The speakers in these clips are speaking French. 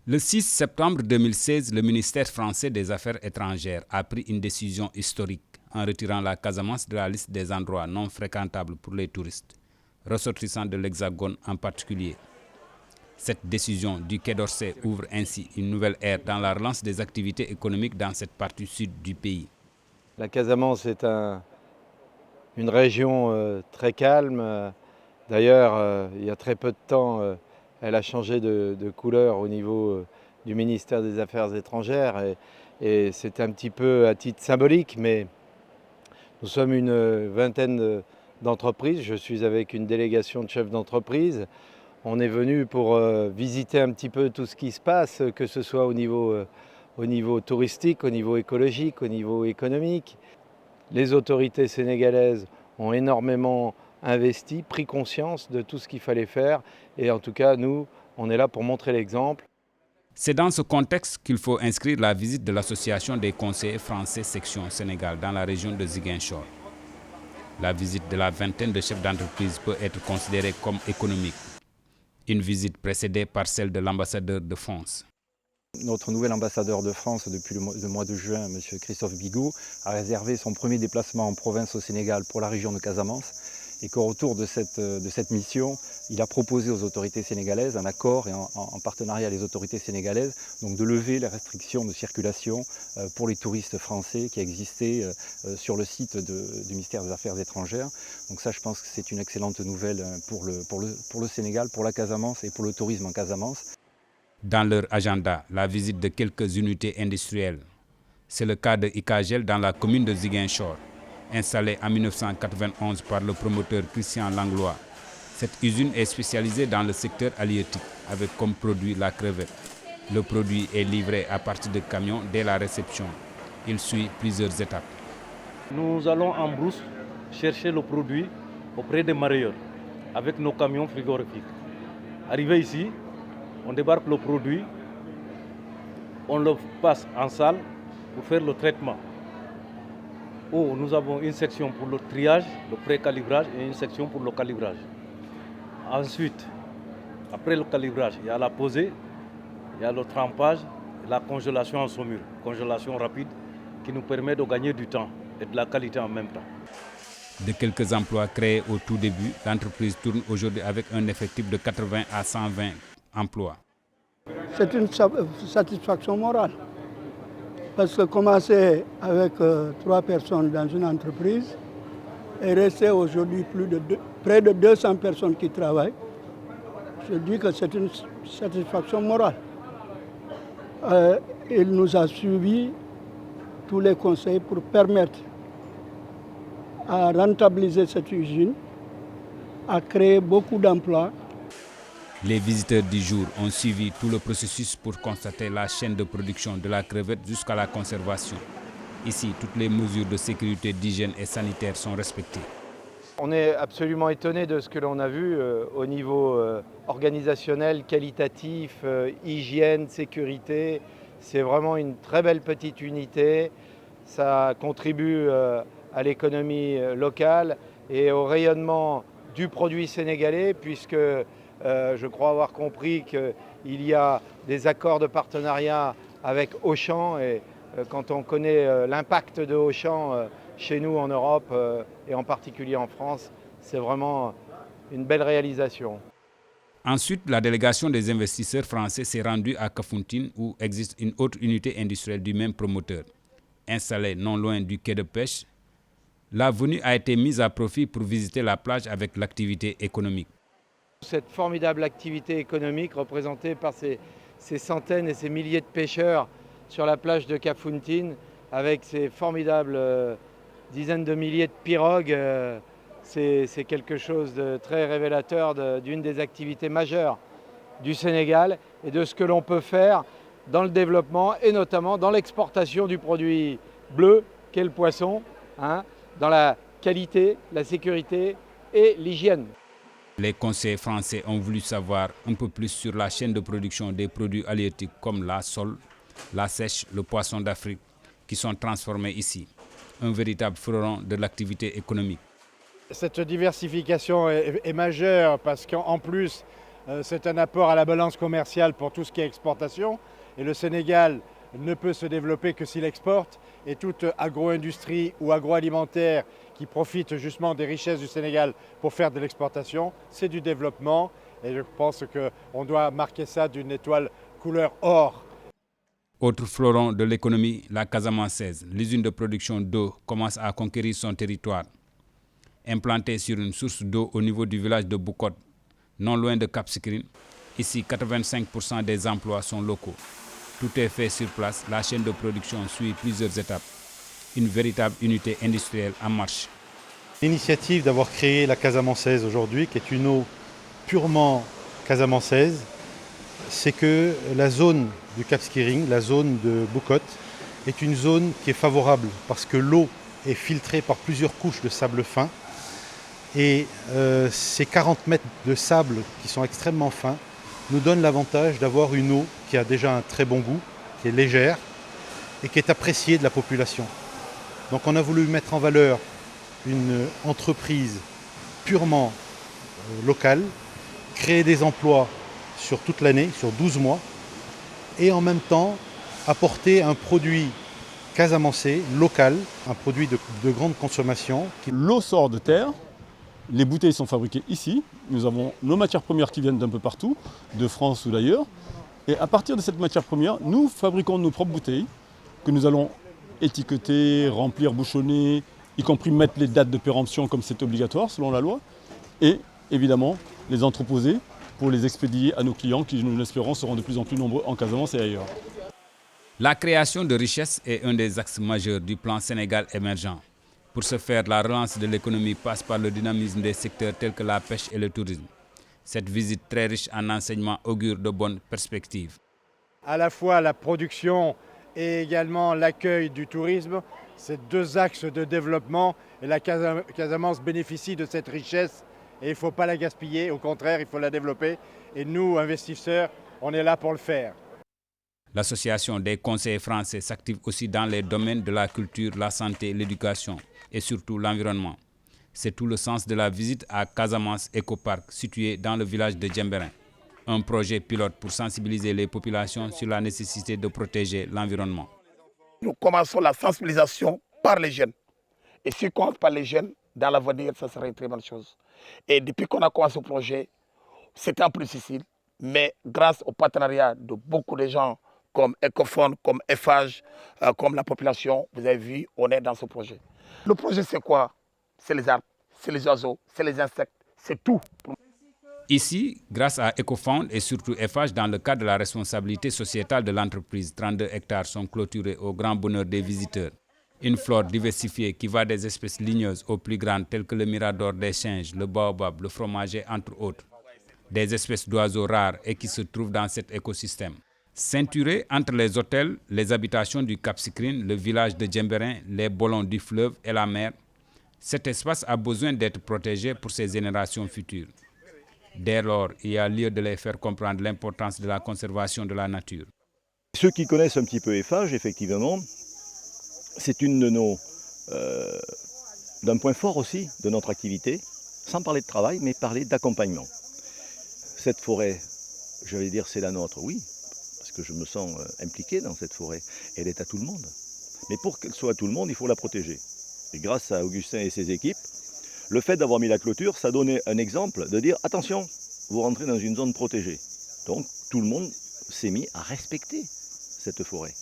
Le 6 septembre 2016, le ministère français des Affaires étrangères a pris une décision historique en retirant la Casamance de la liste des endroits non fréquentables pour les touristes, ressortissants de l'Hexagone en particulier. Cette décision du Quai d'Orsay ouvre ainsi une nouvelle ère dans la relance des activités économiques dans cette partie sud du pays. La Casamance est une région très calme. D'ailleurs, il y a très peu de temps, elle a changé de couleur au niveau du ministère des Affaires étrangères. Et c'est un petit peu à titre symbolique, mais nous sommes une vingtaine d'entreprises. Je suis avec une délégation de chefs d'entreprise. On est venu pour visiter un petit peu tout ce qui se passe, que ce soit au niveau touristique, au niveau écologique, au niveau économique. Les autorités sénégalaises ont énormément investi, pris conscience de tout ce qu'il fallait faire. Et en tout cas, nous, on est là pour montrer l'exemple. C'est dans ce contexte qu'il faut inscrire la visite de l'Association des conseillers français section Sénégal dans la région de Ziguinchor. La visite de la vingtaine de chefs d'entreprise peut être considérée comme économique. Une visite précédée par celle de l'ambassadeur de France. Notre nouvel ambassadeur de France depuis le mois de juin, M. Christophe Bigot, a réservé son premier déplacement en province au Sénégal pour la région de Casamance et qu'au retour de cette mission, il a proposé aux autorités sénégalaises, en accord et en partenariat avec les autorités sénégalaises, donc de lever les restrictions de circulation pour les touristes français qui existaient sur le site du ministère des Affaires étrangères. Donc ça, je pense que c'est une excellente nouvelle pour le Sénégal, pour la Casamance et pour le tourisme en Casamance. Dans leur agenda, la visite de quelques unités industrielles. C'est le cas de Icagel dans la commune de Ziguinchor, installée en 1991 par le promoteur Christian Langlois. Cette usine est spécialisée dans le secteur halieutique, avec comme produit la crevette. Le produit est livré à partir de camions dès la réception. Il suit plusieurs étapes. Nous allons en brousse chercher le produit auprès des marailleurs, avec nos camions frigorifiques. Arrivé ici, on débarque le produit, on le passe en salle pour faire le traitement. Où nous avons une section pour le triage, le pré-calibrage et une section pour le calibrage. Ensuite, après le calibrage, il y a la posée, il y a le trempage et la congélation en saumure, congélation rapide qui nous permet de gagner du temps et de la qualité en même temps. De quelques emplois créés au tout début, l'entreprise tourne aujourd'hui avec un effectif de 80 à 120 emplois. C'est une satisfaction morale. Parce que commencer avec 3 personnes dans une entreprise et rester aujourd'hui près de 200 personnes qui travaillent, je dis que c'est une satisfaction morale. Il nous a suivi tous les conseils pour permettre à rentabiliser cette usine, à créer beaucoup d'emplois. Les visiteurs du jour ont suivi tout le processus pour constater la chaîne de production de la crevette jusqu'à la conservation. Ici, toutes les mesures de sécurité, d'hygiène et sanitaire sont respectées. On est absolument étonné de ce que l'on a vu au niveau organisationnel, qualitatif, hygiène, sécurité. C'est vraiment une très belle petite unité. Ça contribue à l'économie locale et au rayonnement du produit sénégalais, puisque je crois avoir compris qu'il y a des accords de partenariat avec Auchan et quand on connaît l'impact de Auchan chez nous en Europe et en particulier en France, c'est vraiment une belle réalisation. Ensuite, la délégation des investisseurs français s'est rendue à Kafountine où existe une autre unité industrielle du même promoteur. Installée non loin du quai de pêche, la venue a été mise à profit pour visiter la plage avec l'activité économique. Cette formidable activité économique représentée par ces centaines et ces milliers de pêcheurs sur la plage de Kafountine, avec ces formidables dizaines de milliers de pirogues, c'est quelque chose de très révélateur d'une des activités majeures du Sénégal et de ce que l'on peut faire dans le développement et notamment dans l'exportation du produit bleu qu'est le poisson, dans la qualité, la sécurité et l'hygiène. Les conseillers français ont voulu savoir un peu plus sur la chaîne de production des produits halieutiques comme la sole, la sèche, le poisson d'Afrique, qui sont transformés ici. Un véritable fleuron de l'activité économique. Cette diversification est majeure parce qu'en plus, c'est un apport à la balance commerciale pour tout ce qui est exportation. Et le Sénégal ne peut se développer que s'il exporte. Et toute agro-industrie ou agroalimentaire qui profite justement des richesses du Sénégal pour faire de l'exportation, c'est du développement. Et je pense qu'on doit marquer ça d'une étoile couleur or. Autre fleuron de l'économie, la Casamançaise, l'usine de production d'eau, commence à conquérir son territoire. Implantée sur une source d'eau au niveau du village de Bukot, non loin de Cap Skirring, ici 85% des emplois sont locaux. Tout est fait sur place, la chaîne de production suit plusieurs étapes. Une véritable unité industrielle en marche. L'initiative d'avoir créé la Casamançaise aujourd'hui, qui est une eau purement casamançaise, c'est que la zone du Cap Skirring, la zone de Bukot, est une zone qui est favorable parce que l'eau est filtrée par plusieurs couches de sable fin. Et ces 40 mètres de sable qui sont extrêmement fins nous donnent l'avantage d'avoir une eau qui a déjà un très bon goût, qui est légère et qui est appréciée de la population. Donc on a voulu mettre en valeur une entreprise purement locale, créer des emplois sur toute l'année, sur 12 mois, et en même temps apporter un produit casamancé, local, un produit de grande consommation. L'eau sort de terre, les bouteilles sont fabriquées ici, nous avons nos matières premières qui viennent d'un peu partout, de France ou d'ailleurs, et à partir de cette matière première, nous fabriquons nos propres bouteilles que nous allons étiqueter, remplir, bouchonner, y compris mettre les dates de péremption comme c'est obligatoire selon la loi, et évidemment les entreposer pour les expédier à nos clients qui, nous l'espérons, seront de plus en plus nombreux en Casamance et ailleurs. La création de richesses est un des axes majeurs du plan Sénégal émergent. Pour ce faire, la relance de l'économie passe par le dynamisme des secteurs tels que la pêche et le tourisme. Cette visite très riche en enseignements augure de bonnes perspectives. À la fois la production et également l'accueil du tourisme, c'est deux axes de développement et la Casamance bénéficie de cette richesse et il ne faut pas la gaspiller, au contraire, il faut la développer et nous, investisseurs, on est là pour le faire. L'association des conseillers français s'active aussi dans les domaines de la culture, la santé, l'éducation et surtout l'environnement. C'est tout le sens de la visite à Casamance Ecopark, situé dans le village de Djembérin. Un projet pilote pour sensibiliser les populations sur la nécessité de protéger l'environnement. Nous commençons la sensibilisation par les jeunes. Et si on commence par les jeunes, dans l'avenir, ça serait une très bonne chose. Et depuis qu'on a commencé ce projet, c'était un peu difficile, mais grâce au partenariat de beaucoup de gens, comme Ecofond, comme FH, comme la population, vous avez vu, on est dans ce projet. Le projet, c'est quoi? C'est les arbres, c'est les oiseaux, c'est les insectes, c'est tout. Ici, grâce à Ecofond et surtout FH, dans le cadre de la responsabilité sociétale de l'entreprise, 32 hectares sont clôturés au grand bonheur des visiteurs. Une flore diversifiée qui va des espèces ligneuses aux plus grandes telles que le mirador des singes, le baobab, le fromager, entre autres. Des espèces d'oiseaux rares et qui se trouvent dans cet écosystème. Ceinturé entre les hôtels, les habitations du Cap Skirring, le village de Djembérin, les bolons du fleuve et la mer, cet espace a besoin d'être protégé pour ses générations futures. Dès lors, il y a lieu de les faire comprendre l'importance de la conservation de la nature. Ceux qui connaissent un petit peu FH, effectivement, c'est une de nos, d'un point fort aussi de notre activité, sans parler de travail, mais parler d'accompagnement. Cette forêt, je vais dire c'est la nôtre, oui, parce que je me sens impliqué dans cette forêt. Elle est à tout le monde. Mais pour qu'elle soit à tout le monde, il faut la protéger. Et grâce à Augustin et ses équipes, le fait d'avoir mis la clôture, ça donnait un exemple de dire attention, vous rentrez dans une zone protégée. Donc tout le monde s'est mis à respecter cette forêt.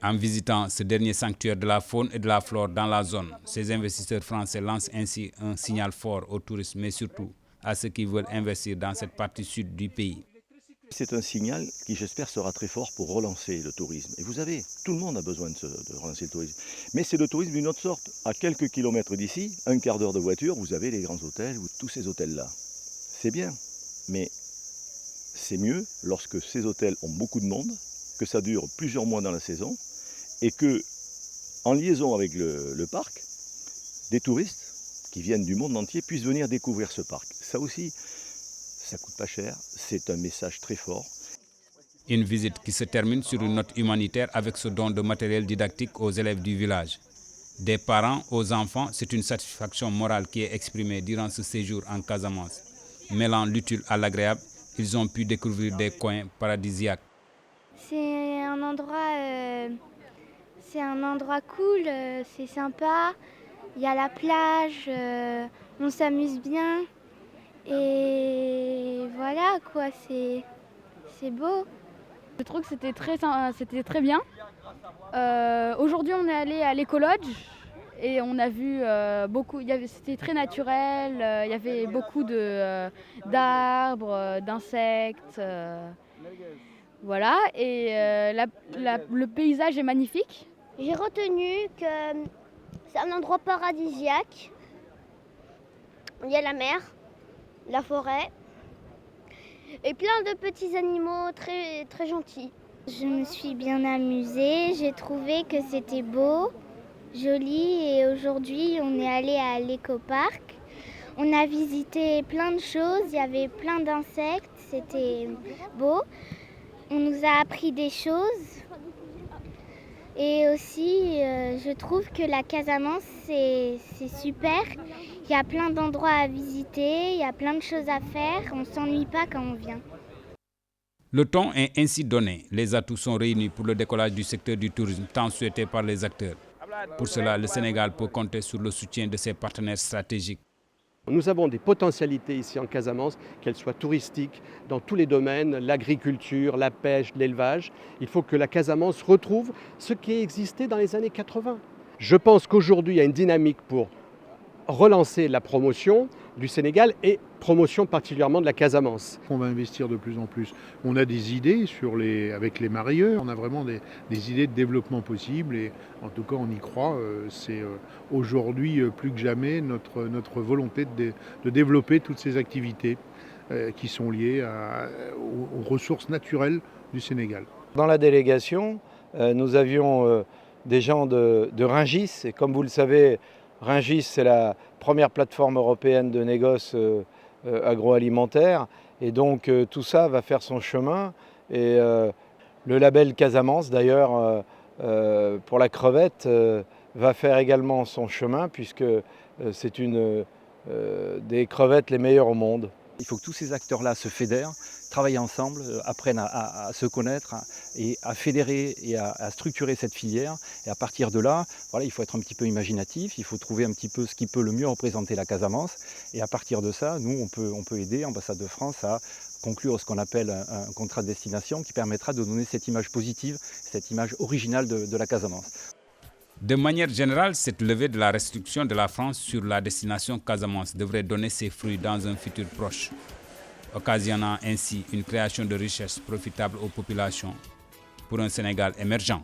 En visitant ce dernier sanctuaire de la faune et de la flore dans la zone, ces investisseurs français lancent ainsi un signal fort aux touristes, mais surtout à ceux qui veulent investir dans cette partie sud du pays. C'est un signal qui, j'espère, sera très fort pour relancer le tourisme. Et vous savez, tout le monde a besoin de relancer le tourisme. Mais c'est le tourisme d'une autre sorte. À quelques kilomètres d'ici, un quart d'heure de voiture, vous avez les grands hôtels ou tous ces hôtels-là. C'est bien, mais c'est mieux lorsque ces hôtels ont beaucoup de monde, que ça dure plusieurs mois dans la saison, et que, en liaison avec le parc, des touristes qui viennent du monde entier puissent venir découvrir ce parc. Ça aussi, ça coûte pas cher, c'est un message très fort. Une visite qui se termine sur une note humanitaire avec ce don de matériel didactique aux élèves du village. Des parents aux enfants, c'est une satisfaction morale qui est exprimée durant ce séjour en Casamance. Mêlant l'utile à l'agréable, Ils ont pu découvrir des coins paradisiaques. C'est un endroit cool, c'est sympa. Il y a la plage, on s'amuse bien. Et voilà quoi, c'est beau. Je trouve que c'était très bien. Aujourd'hui, on est allé à l'écolodge et on a vu beaucoup. C'était très naturel. Il y avait beaucoup d'arbres, d'insectes. Voilà. Et le paysage est magnifique. J'ai retenu que c'est un endroit paradisiaque. Il y a la mer, la forêt et plein de petits animaux très, très gentils. Je me suis bien amusée, j'ai trouvé que c'était beau, joli et aujourd'hui on est allé à l'écoparc. On a visité plein de choses, il y avait plein d'insectes, c'était beau. On nous a appris des choses et aussi je trouve que la Casamance c'est super. Il y a plein d'endroits à visiter, il y a plein de choses à faire, on ne s'ennuie pas quand on vient. Le ton est ainsi donné. Les atouts sont réunis pour le décollage du secteur du tourisme tant souhaité par les acteurs. Pour cela, le Sénégal peut compter sur le soutien de ses partenaires stratégiques. Nous avons des potentialités ici en Casamance, qu'elles soient touristiques, dans tous les domaines, l'agriculture, la pêche, l'élevage. Il faut que la Casamance retrouve ce qui existait dans les années 80. Je pense qu'aujourd'hui, il y a une dynamique pour relancer la promotion du Sénégal et promotion particulièrement de la Casamance. On va investir de plus en plus. On a des idées avec les mareyeurs, on a vraiment des idées de développement possibles et en tout cas on y croit. C'est aujourd'hui plus que jamais notre volonté de développer toutes ces activités qui sont liées aux ressources naturelles du Sénégal. Dans la délégation, nous avions des gens de Rungis et comme vous le savez, Rungis, c'est la première plateforme européenne de négoce agroalimentaire et donc tout ça va faire son chemin et le label Casamance d'ailleurs pour la crevette va faire également son chemin puisque c'est une des crevettes les meilleures au monde. Il faut que tous ces acteurs-là se fédèrent, travaillent ensemble, apprennent à se connaître et à fédérer et à structurer cette filière. Et à partir de là, voilà, il faut être un petit peu imaginatif, il faut trouver un petit peu ce qui peut le mieux représenter la Casamance. Et à partir de ça, nous, on peut aider Ambassade de France à conclure ce qu'on appelle un contrat de destination qui permettra de donner cette image positive, cette image originale de la Casamance. De manière générale, cette levée de la restriction de la France sur la destination Casamance devrait donner ses fruits dans un futur proche, occasionnant ainsi une création de richesses profitables aux populations pour un Sénégal émergent.